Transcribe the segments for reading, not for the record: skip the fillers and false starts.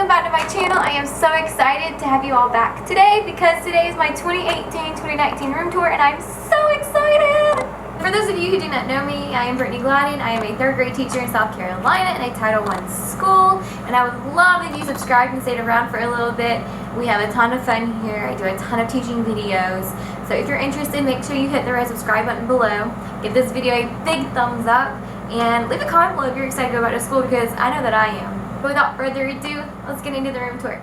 welcome back to my channel. I am so excited to have you all back today because today is my 2018-2019 room tour and I'm so excited! For those of you who do not know me, I am Brittani. I am a 3rd grade teacher in South Carolina in a Title I school, and I would love if you subscribed and stayed around for a little bit. We have a ton of fun here. I do a ton of teaching videos, so if you're interested, make sure you hit the red subscribe button below. Give this video a big thumbs up and leave a comment below if you're excited to go back to school because I know that I am. But without further ado, let's get into the room tour.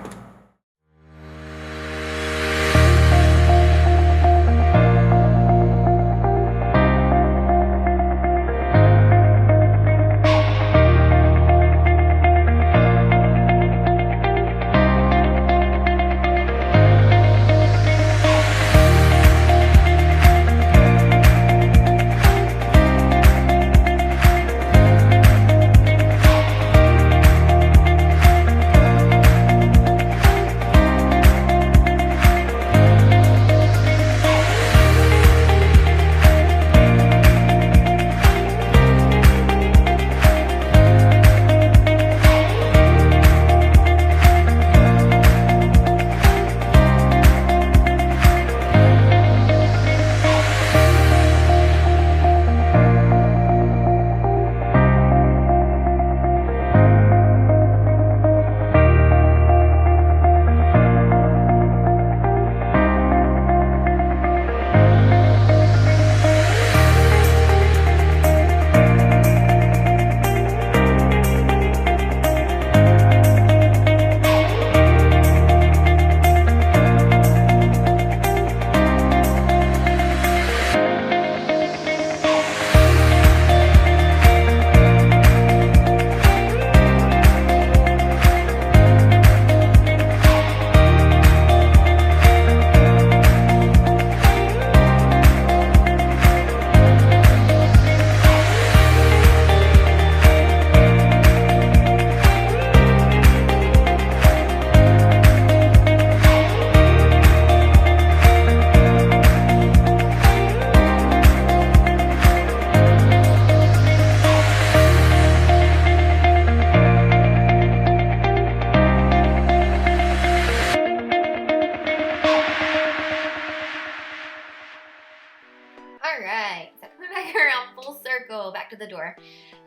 Alright, so coming back around full circle, back to the door.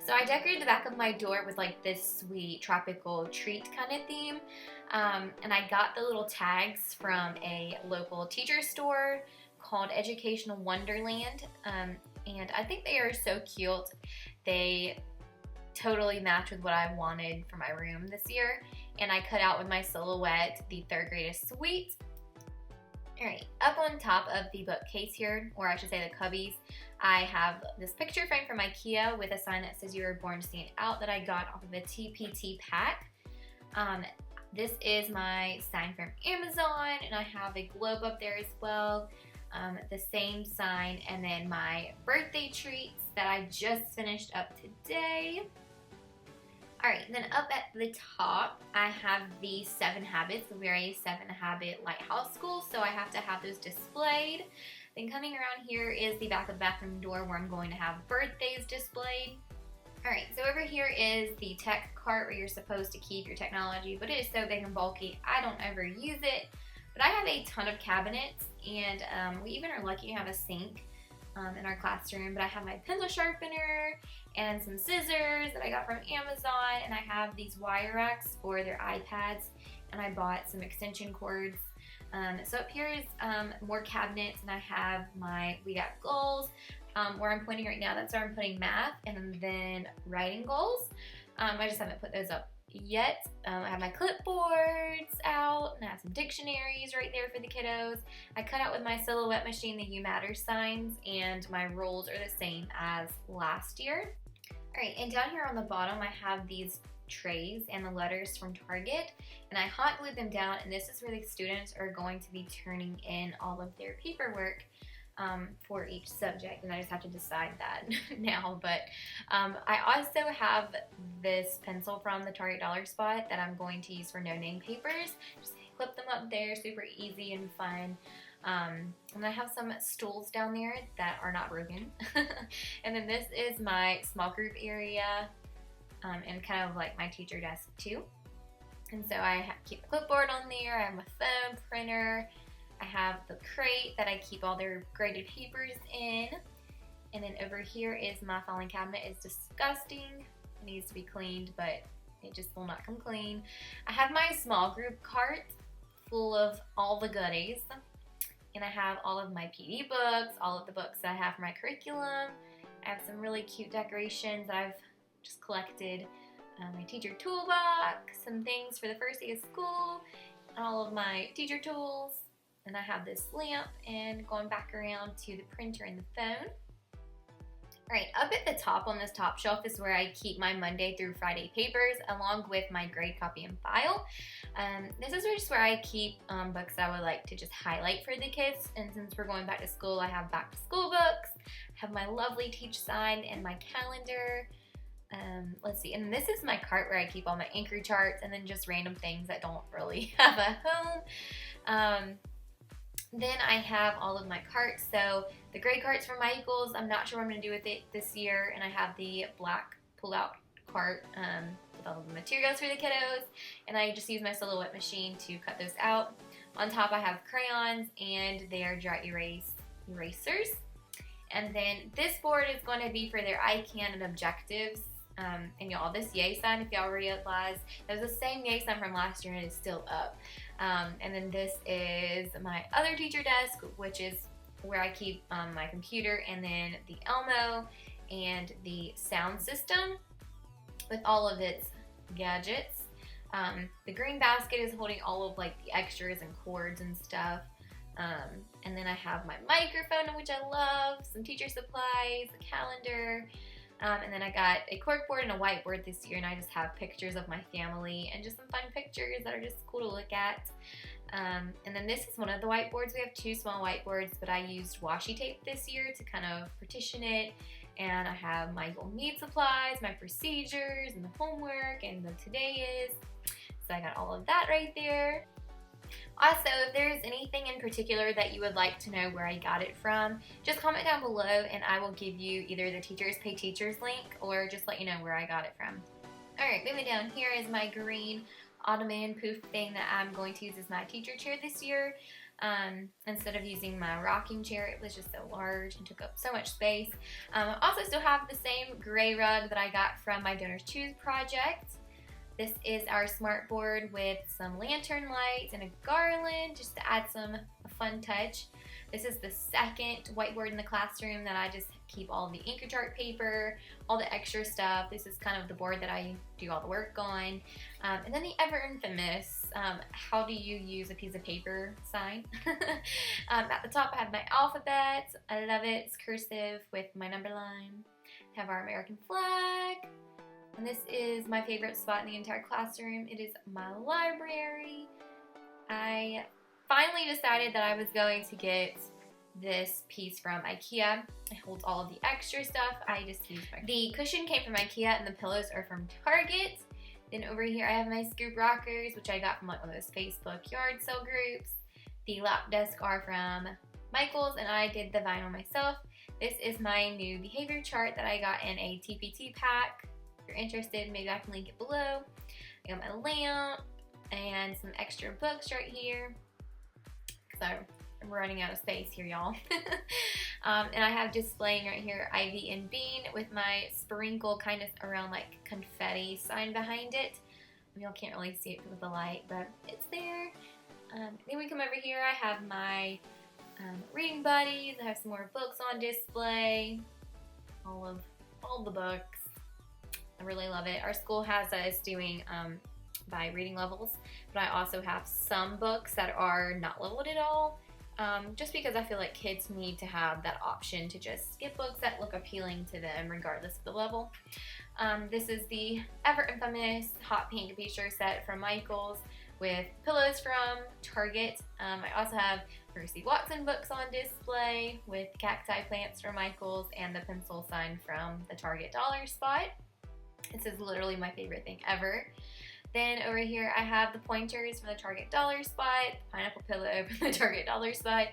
So I decorated the back of my door with like this sweet tropical treat kind of theme. And I got the little tags from a local teacher store called Educational Wonderland. And I think they are so cute. They totally match with what I wanted for my room this year. And I cut out with my silhouette the 3rd grade is sweet. Alright, up on top of the bookcase here, or I should say the cubbies, I have this picture frame from IKEA with a sign that says you were born to stand out that I got off of a TPT pack. This is my sign from Amazon, and I have a globe up there as well, the same sign, and then my birthday treats that I just finished up today. Alright, then up at the top, I have the 7 Habits. We're a 7 Habit Lighthouse School, so I have to have those displayed. Then coming around here is the back of the bathroom door where I'm going to have birthdays displayed. Alright, so over here is the tech cart where you're supposed to keep your technology, but it is so big and bulky, I don't ever use it. But I have a ton of cabinets, and we even are lucky to have a sink in our classroom, but I have my pencil sharpener and some scissors that I got from Amazon, and I have these wire racks for their iPads, and I bought some extension cords. So up here is more cabinets, and I have my We Got Goals, where I'm pointing right now, that's where I'm putting math, and then writing goals. I just haven't put those up yet. I have my clipboards out, and I have some dictionaries right there for the kiddos. I cut out with my silhouette machine the You Matter signs, and my rules are the same as last year. Alright, and down here on the bottom I have these trays and the letters from Target, and I hot glued them down, and this is where the students are going to be turning in all of their paperwork for each subject, and I just have to decide that now. But I also have this pencil from the Target Dollar Spot that I'm going to use for no-name papers. Just clip them up there, super easy and fun. And I have some stools down there that are not broken. And then this is my small group area, and kind of like my teacher desk too. And so I keep the clipboard on there. I have my phone, printer. I have the crate that I keep all their graded papers in. And then over here is my filing cabinet. It's disgusting. It needs to be cleaned, but it just will not come clean. I have my small group cart full of all the goodies. And I have all of my PD books, all of the books that I have for my curriculum. I have some really cute decorations that I've just collected. My teacher toolbox, some things for the first day of school, all of my teacher tools. And I have this lamp, and going back around to the printer and the phone. Alright, up at the top on this top shelf is where I keep my Monday through Friday papers along with my grade copy and file. This is just where I keep books that I would like to just highlight for the kids. And since we're going back to school, I have back to school books, I have my lovely teach sign and my calendar. Let's see, and this is my cart where I keep all my anchor charts and then just random things that don't really have a home. Then I have all of my carts. So the gray carts for Michael's, I'm not sure what I'm going to do with it this year. And I have the black pull-out cart with all of the materials for the kiddos. And I just use my Silhouette machine to cut those out. On top I have crayons and their dry erasers. And then this board is going to be for their I Can and objectives. And y'all, this yay sign, if y'all realize, that was the same yay sign from last year and it's still up. And then this is my other teacher desk, which is where I keep my computer, and then the Elmo and the sound system with all of its gadgets. The green basket is holding all of like the extras and cords and stuff. And then I have my microphone, which I love, some teacher supplies, a calendar. And then I got a corkboard and a whiteboard this year, and I just have pictures of my family and just some fun pictures that are just cool to look at. And then this is one of the whiteboards. We have two small whiteboards, but I used washi tape this year to kind of partition it. And I have my you'll need supplies, my procedures, and the homework, and the today is. So I got all of that right there. Also, if there's anything in particular that you would like to know where I got it from, just comment down below and I will give you either the Teachers Pay Teachers link or just let you know where I got it from. Alright, moving down here is my green ottoman poof thing that I'm going to use as my teacher chair this year. Instead of using my rocking chair, it was just so large and took up so much space. I also still have the same gray rug that I got from my Donors Choose project. This is our smart board with some lantern lights and a garland just to add some fun touch. This is the second whiteboard in the classroom that I just keep all the anchor chart paper, all the extra stuff. This is kind of the board that I do all the work on. And then the ever infamous, how do you use a piece of paper sign. At the top I have my alphabet. I love it. It's cursive with my number line. I have our American flag. And this is my favorite spot in the entire classroom. It is my library. I finally decided that I was going to get this piece from IKEA. It holds all of the extra stuff. I just use the cushion came from IKEA and the pillows are from Target. Then over here I have my scoop rockers, which I got from like one of those Facebook yard sale groups. The lap desk are from Michael's and I did the vinyl myself. This is my new behavior chart that I got in a TPT pack. If you're interested, maybe I can link it below. I got my lamp and some extra books right here because I'm running out of space here, y'all. And I have displaying right here Ivy and Bean with my sprinkle kind of around like confetti sign behind it. Y'all can't really see it with the light, but it's there. Then we come over here. I have my reading buddies. I have some more books on display. All the books. I really love it. Our school has us doing by reading levels, but I also have some books that are not leveled at all, just because I feel like kids need to have that option to just get books that look appealing to them regardless of the level. This is the ever infamous hot pink picture set from Michael's with pillows from Target. I also have Mercy Watson books on display with cacti plants from Michael's and the pencil sign from the Target dollar spot. This is literally my favorite thing ever. Then over here I have the pointers from the Target dollar spot, pineapple pillow from the Target dollar spot,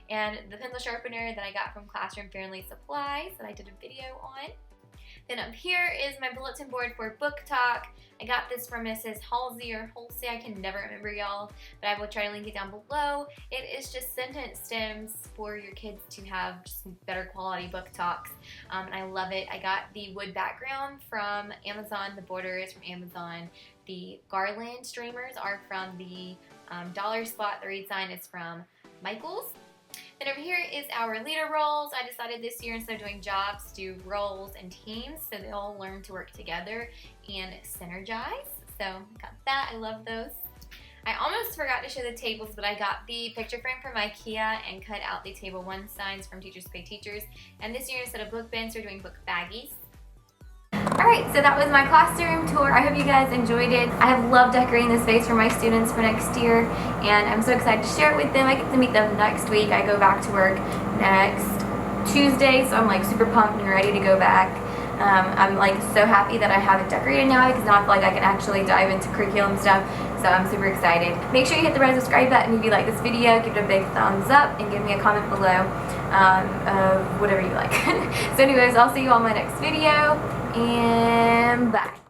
and the pencil sharpener that I got from Classroom Friendly Supplies that I did a video on. Then up here is my bulletin board for book talk. I got this from Mrs. Halsey or Halsey, I can never remember y'all, but I will try to link it down below. It is just sentence stems for your kids to have just better quality book talks, and I love it. I got the wood background from Amazon, the border is from Amazon, the garland streamers are from the dollar spot, the read sign is from Michael's. Then over here is our leader roles. I decided this year instead of doing jobs, do roles and teams so they all learn to work together and synergize. So got that, I love those. I almost forgot to show the tables, but I got the picture frame from IKEA and cut out the table 1 signs from Teachers Pay Teachers. And this year instead of book bins, we're doing book baggies. Alright, so that was my classroom tour. I hope you guys enjoyed it. I have loved decorating the space for my students for next year, and I'm so excited to share it with them. I get to meet them next week. I go back to work next Tuesday, so I'm like super pumped and ready to go back. I'm like so happy that I have it decorated now because now I feel like I can actually dive into curriculum stuff, so I'm super excited. Make sure you hit the red subscribe button if you like this video, give it a big thumbs up, and give me a comment below of whatever you like. So anyways, I'll see you on my next video, and bye.